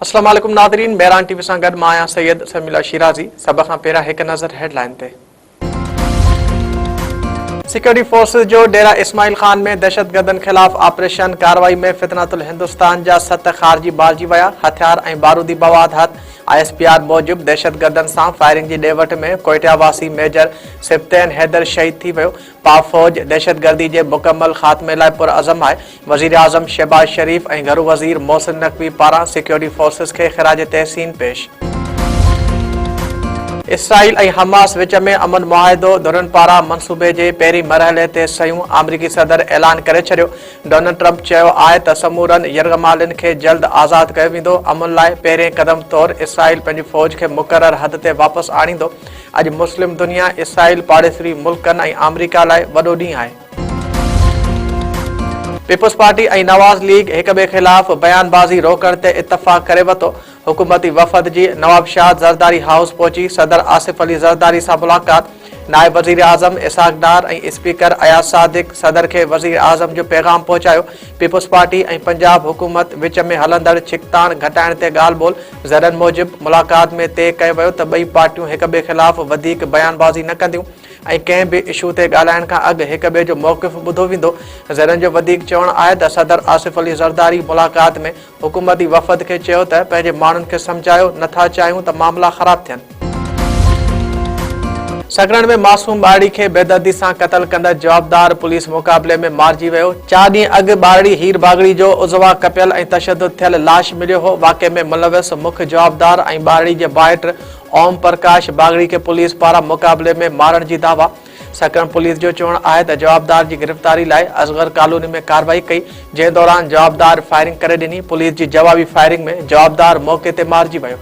अस्सलाम वालेकुम Nadreen, Mehran TV सां गॾु मां आहियां सैयद समीला शिराज़ी। सभ खां पहिरियां हिकु नज़र हेडलाइन ते। सिक्योरिटी फोर्सेस जो डेरा इस्माइल खान में दहशतगर्दनि ख़िलाफ़ ऑपरेशन कार्रवाई में फितनतुल हिंदुस्तान जा 7 ख़ारजी बारजी विया। हथियार ऐं बारूदी मवाद हथ। ISPR मूजिबि दहशतगर्दनि सां फायरिंग जी ॾेवट में कोयटा वासी मेजर सिफ्तैन हैदर शहीद थी वियो। पाक फ़ौज दहशतगर्दी जे मुकमल ख़ात्मे लाइ पुरअज़म आहे। वज़ीर आज़म शहबाज शरीफ़ ऐं घरू वज़ीर मोहसिन नक़वी पारां सिक्योरिटी फोर्सेस खे ख़िराज तहसीन पेश। इसराइल ऐं हमास विच में अमन मुआहिदो धुरनि पारां मनसूबे जे पहिरीं मरहले ते सयूं अमरीकी सदर ऐलान करे छॾियो। डोनाल्ड ट्रंप चयो आहे त समूरनि यरगमालिन खे जल्द आज़ादु कयो वेंदो। अमन लाइ पहिरें क़दम तौरु इसराइल पंहिंजी फ़ौज खे मुक़रर हद ते वापसि आणींदो। अॼु मुस्लिम दुनिया इसराइल पाड़ेसरी मुल्कनि ऐं अमरीका लाइ वॾो ॾींहुं आहे। पीपुल्स पार्टी ऐं नवाज़ लीग हिक ॿिए ख़िलाफ़ बयानबाज़ी रोकण ते इतफ़ाक़ करे वरितो। हुकूमती वफ़द जी नवाब शाह ज़रदारी हाउस पहुची सदर आसिफ अली ज़रदारी सां मुलाक़ात। नायब वज़ीर आज़म इसहाक डार ऐं स्पीकर अयाज सादिक सदर खे वज़ीर आज़म जो पैगाम पहुचायो। पीपुल्स पार्टी ऐं पंजाब हुकूमत विच में हलंदड़ छिकताण घटाइण ते ॻाल्हि ॿोल। ज़रनि मूजिबि मुलाक़ात में तइ कयो वियो त ॿई पार्टियूं हिक ॿिए ख़िलाफ़ वधीक बयानबाज़ी न कंदियूं ऐं कंहिं बि इशू ते ॻाल्हाइण खां अॻु हिक ॿिए जो मौक़िफ़ ॿुधो वेंदो। ज़रनि जो वधीक चवणु आहे त सदर आसिफ अली ज़रदारी मुलाक़ात में हुकूमती वफ़द खे चयो त पंहिंजे माण्हुनि खे सम्झायो नथा चाहियूं त मामला ख़राब थियनि। सगड़न में मासूम ॿारड़ी खे बेदर्दी सां क़तल कंदड़ जवाबदार पुलिस मुक़ाबले में मारिजी वियो। 4 ॾींहं अॻु ॿारड़ी हीर बागड़ी जो उज़वा कपियल ऐं तशद्दुद थियल लाश मिलियो हो। वाक़े में मुलविस मुख्य जवाबदार ऐं ॿारड़ी जे भाइट ओम प्रकाश बागड़ी खे पुलिस पारां मुक़ाबले में मारण जी दावा। सकरण पुलिस जो चवणु आहे त जवाबदार जी गिरफ़्तारी लाइ असगर कॉलोनी में कार्रवाई कई, जंहिं दौरान जवाबदार फायरिंग करे ॾिनी। पुलिस जी जवाबी फायरिंग में जवाबदार मौक़े ते मारिजी वियो।